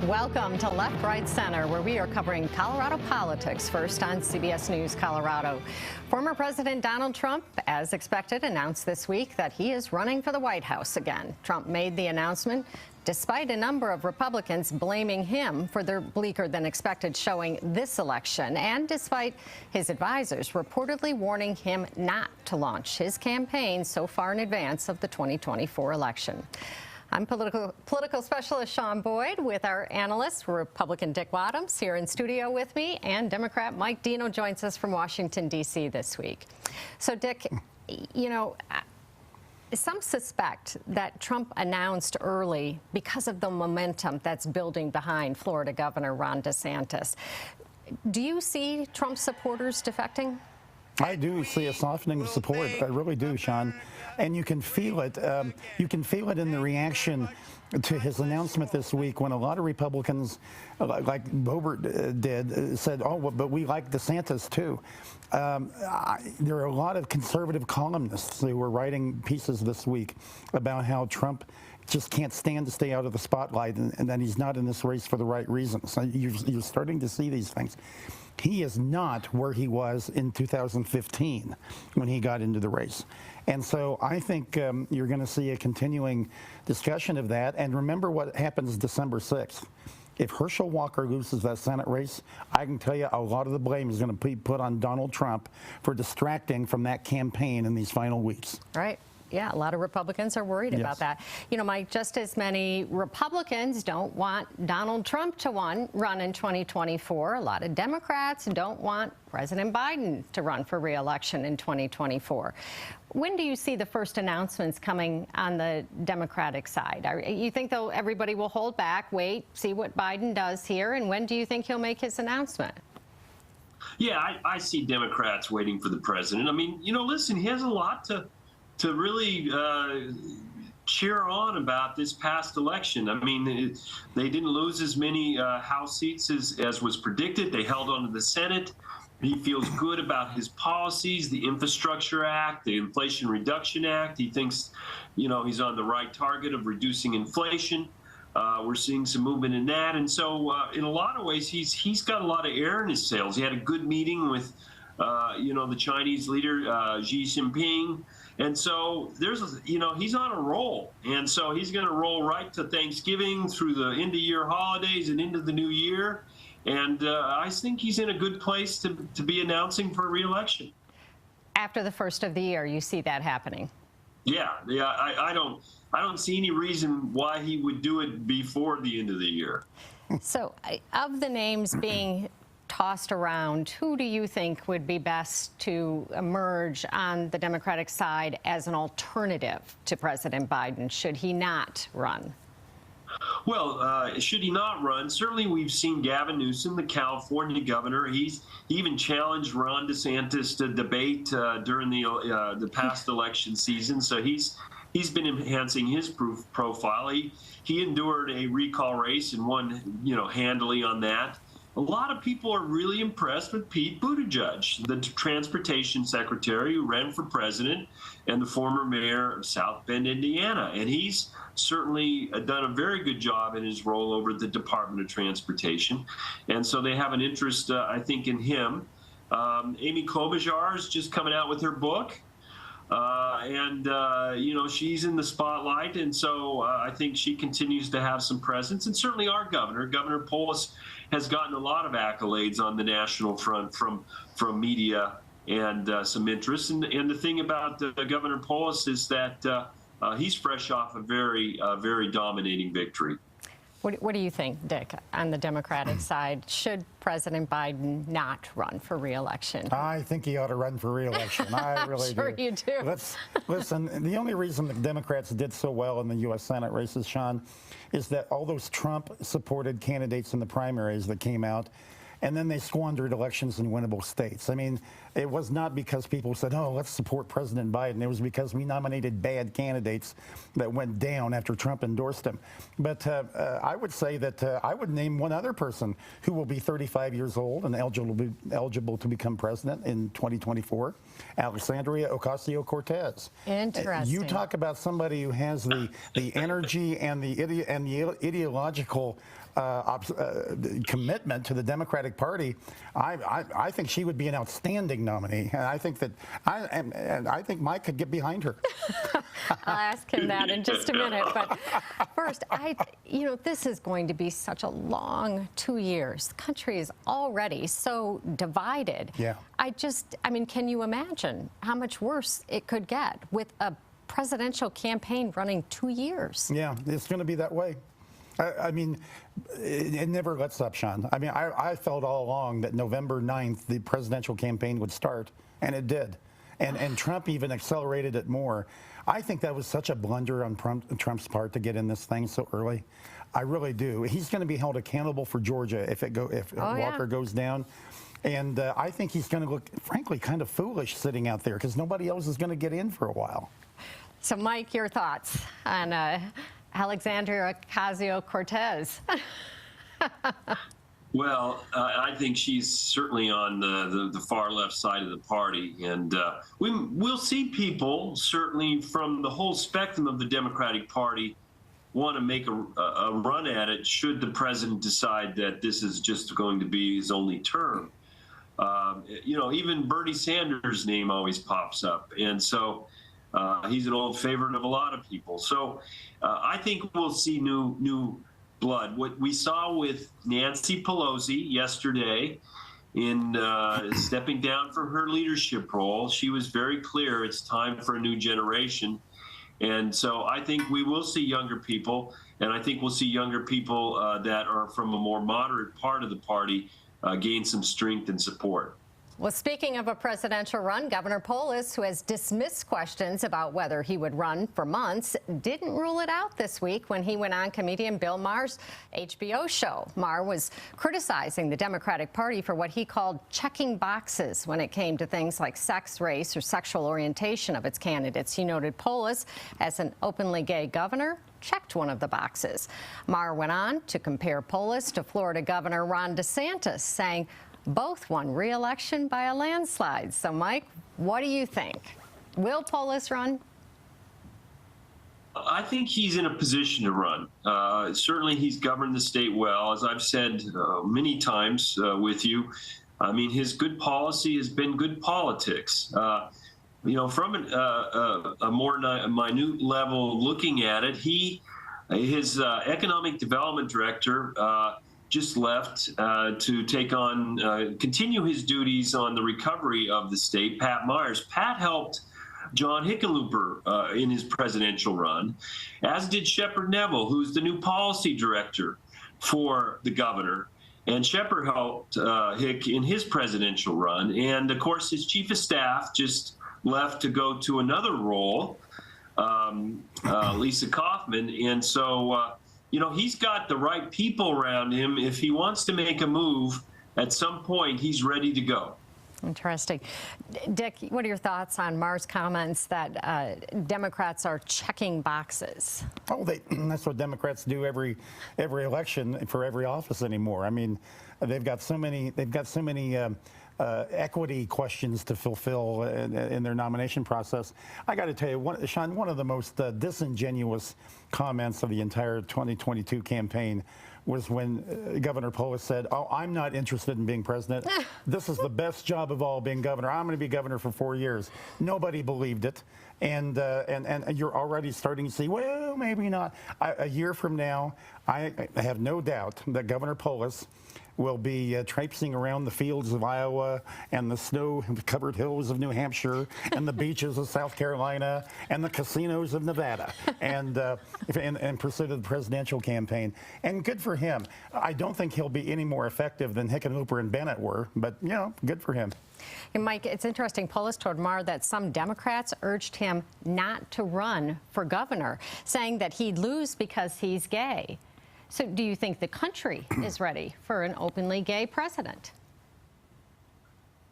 Welcome to Left, Right, Center, where we are covering Colorado politics, first on CBS News Colorado. Former President Donald Trump, as expected, announced this week that he is running for the White House again. Trump made the announcement despite a number of Republicans blaming him for their bleaker-than-expected showing this election, and despite his advisors reportedly warning him not to launch his campaign so far in advance of the 2024 election. I'm political specialist Shaun Boyd with our analyst, Republican Dick Wadhams, here in studio with me, and Democrat Mike Dino joins us from Washington, D.C. this week. So, Dick, you know, some suspect that Trump announced early because of the momentum that's building behind Florida Governor Ron DeSantis. Do you see Trump supporters defecting? I do see a softening of support. I really do, Sean. And you can feel it. You can feel it in the reaction to his announcement this week when a lot of Republicans, like Boebert did, said, oh, well, but we like DeSantis too. There are a lot of conservative columnists who were writing pieces this week about how Trump just can't stand to stay out of the spotlight and that he's not in this race for the right reasons. So you're starting to see these things. He is not where he was in 2015 when he got into the race. And so I think you're going to see a continuing discussion of that. And remember what happens December 6th. If Herschel Walker loses that Senate race, I can tell you a lot of the blame is going to be put on Donald Trump for distracting from that campaign in these final weeks. Right. Yeah, a lot of Republicans are worried about that. You know, Mike, just as many Republicans don't want Donald Trump to run in 2024, a lot of Democrats don't want President Biden to run for re-election in 2024. When do you see the first announcements coming on the Democratic side? You think, though, everybody will hold back, wait, see what Biden does here, and when do you think he'll make his announcement? Yeah, I see Democrats waiting for the president. I mean, you know, listen, he has a lot to really cheer on about this past election. I mean, they didn't lose as many House seats as was predicted. They held on to the Senate. He feels good about his policies, the Infrastructure Act, the Inflation Reduction Act. He thinks, you know, he's on the right target of reducing inflation. We're seeing some movement in that. And so in a lot of ways, he's got a lot of air in his sails. He had a good meeting with, you know, the Chinese leader, Xi Jinping. And so you know, he's on a roll. And so he's going to roll right to Thanksgiving through the end of year holidays and into the new year. And I think he's in a good place to be announcing for re-election. After the first of the year, you see that happening? Yeah. I don't see any reason why he would do it before the end of the year. So of the names being tossed around, who do you think would be best to emerge on the Democratic side as an alternative to President Biden should he not run? Well, should he not run, certainly we've seen Gavin Newsom, the California governor. He even challenged Ron DeSantis to debate during the past election season. So he's been enhancing his profile. He endured a recall race and won, you know, handily on that. A lot of people are really impressed with Pete Buttigieg, the transportation secretary who ran for president and the former mayor of South Bend, Indiana. And he's certainly done a very good job in his role over at the Department of Transportation. And so they have an interest, I think, in him. Amy Klobuchar is just coming out with her book. You know, she's in the spotlight, and so I think she continues to have some presence. And certainly our Governor Polis, has gotten a lot of accolades on the national front from media and some interest. And the thing about Governor Polis is that he's fresh off a very dominating victory. What do you think, Dick, on the Democratic side? Should President Biden not run for re-election? I think he ought to run for re-election. I really sure do. You do. Listen, the only reason the Democrats did so well in the U.S. Senate races, Sean, is that all those Trump-supported candidates in the primaries that came out, and then they squandered elections in winnable states. I mean, it was not because people said, oh, let's support President Biden. It was because we nominated bad candidates that went down after Trump endorsed him. But I would say that I would name one other person who will be 35 years old and eligible to become president in 2024, Alexandria Ocasio-Cortez. Interesting. You talk about somebody who has the energy and the ideological commitment to the Democratic Party, I think she would be an outstanding nominee, and I think that I think Mike could get behind her. I'll ask him that in just a minute, but first, this is going to be such a long 2 years. The country is already so divided. Yeah. I mean, can you imagine how much worse it could get with a presidential campaign running 2 years? Yeah, it's going to be that way. I mean, it never lets up, Sean. I mean, I felt all along that November 9th, the presidential campaign would start, and it did. And Trump even accelerated it more. I think that was such a blunder on Trump's part to get in this thing so early. I really do. He's going to be held accountable for Georgia if Walker goes down. And I think he's going to look, frankly, kind of foolish sitting out there because nobody else is going to get in for a while. So, Mike, your thoughts on Alexandria Ocasio-Cortez? Well, I think she's certainly on the far left side of the party, and we'll see people certainly from the whole spectrum of the Democratic Party want to make a run at it should the president decide that this is just going to be his only term. Even Bernie Sanders' name always pops up, and so he's an old favorite of a lot of people. So I think we'll see new blood. What we saw with Nancy Pelosi yesterday in stepping down from her leadership role, she was very clear it's time for a new generation. And so I think we will see younger people, and I think we'll see younger people that are from a more moderate part of the party gain some strength and support. Well, speaking of a presidential run, Governor Polis, who has dismissed questions about whether he would run for months, didn't rule it out this week when he went on comedian Bill Maher's HBO show. Maher was criticizing the Democratic Party for what he called checking boxes when it came to things like sex, race, or sexual orientation of its candidates. He noted Polis, as an openly gay governor, checked one of the boxes. Maher went on to compare Polis to Florida Governor Ron DeSantis, saying both won re-election by a landslide. So, Mike, what do you think? Will Polis run? I think he's in a position to run. Certainly, he's governed the state well. As I've said many times with you, I mean, his good policy has been good politics. From a more minute level looking at it, his economic development director just left to continue his duties on the recovery of the state, Pat Myers. Pat helped John Hickenlooper in his presidential run, as did Shepard Neville, who's the new policy director for the governor. And Shepard helped Hick in his presidential run. And, of course, his chief of staff just left to go to another role, Lisa Kaufman. And so, he's got the right people around him. If he wants to make a move at some point, he's ready to go. Interesting. Dick, what are your thoughts on Maher's comments that Democrats are checking boxes? Oh, that's what Democrats do every election for every office anymore. I mean, they've got so many equity questions to fulfill in their nomination process. I got to tell you, Sean, one of the most disingenuous comments of the entire 2022 campaign was when Governor Polis said, "Oh, I'm not interested in being president. This is the best job of all, being governor. I'm going to be governor for 4 years." Nobody believed it, and you're already starting to see, well, maybe not. A year from now, I have no doubt that Governor Polis will be traipsing around the fields of Iowa and the snow-covered hills of New Hampshire and the beaches of South Carolina and the casinos of Nevada and in pursuit of the presidential campaign. And good for him. I don't think he'll be any more effective than Hickenlooper and Bennett were, but, good for him. And Mike, it's interesting. Polis told Maher that some Democrats urged him not to run for governor, saying that he'd lose because he's gay. So do you think the country is ready for an openly gay president?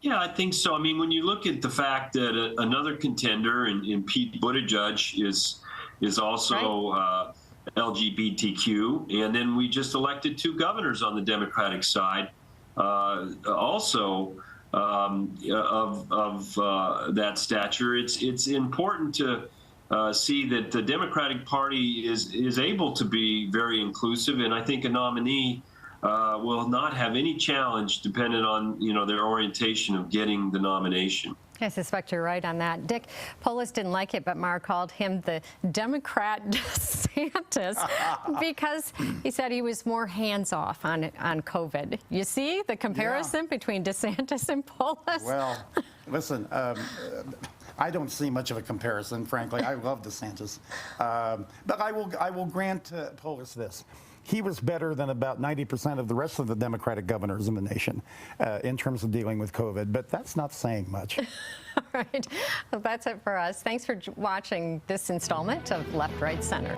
Yeah, I think so. I mean, when you look at the fact that another contender in Pete Buttigieg is also right. LGBTQ, and then we just elected 2 governors on the Democratic side, also of that stature. It's important to see that the Democratic Party is able to be very inclusive, and I think a nominee will not have any challenge dependent on their orientation of getting the nomination. I suspect you're right on that. Dick, Polis didn't like it, but Maher called him the Democrat DeSantis because he said he was more hands-off on COVID. You see the comparison between DeSantis and Polis? Well, listen, I don't see much of a comparison, frankly. I love DeSantis. But I will grant Polis this. He was better than about 90% of the rest of the Democratic governors in the nation in terms of dealing with COVID, but that's not saying much. All right. Well, that's it for us. Thanks for watching this installment of Left, Right, Center.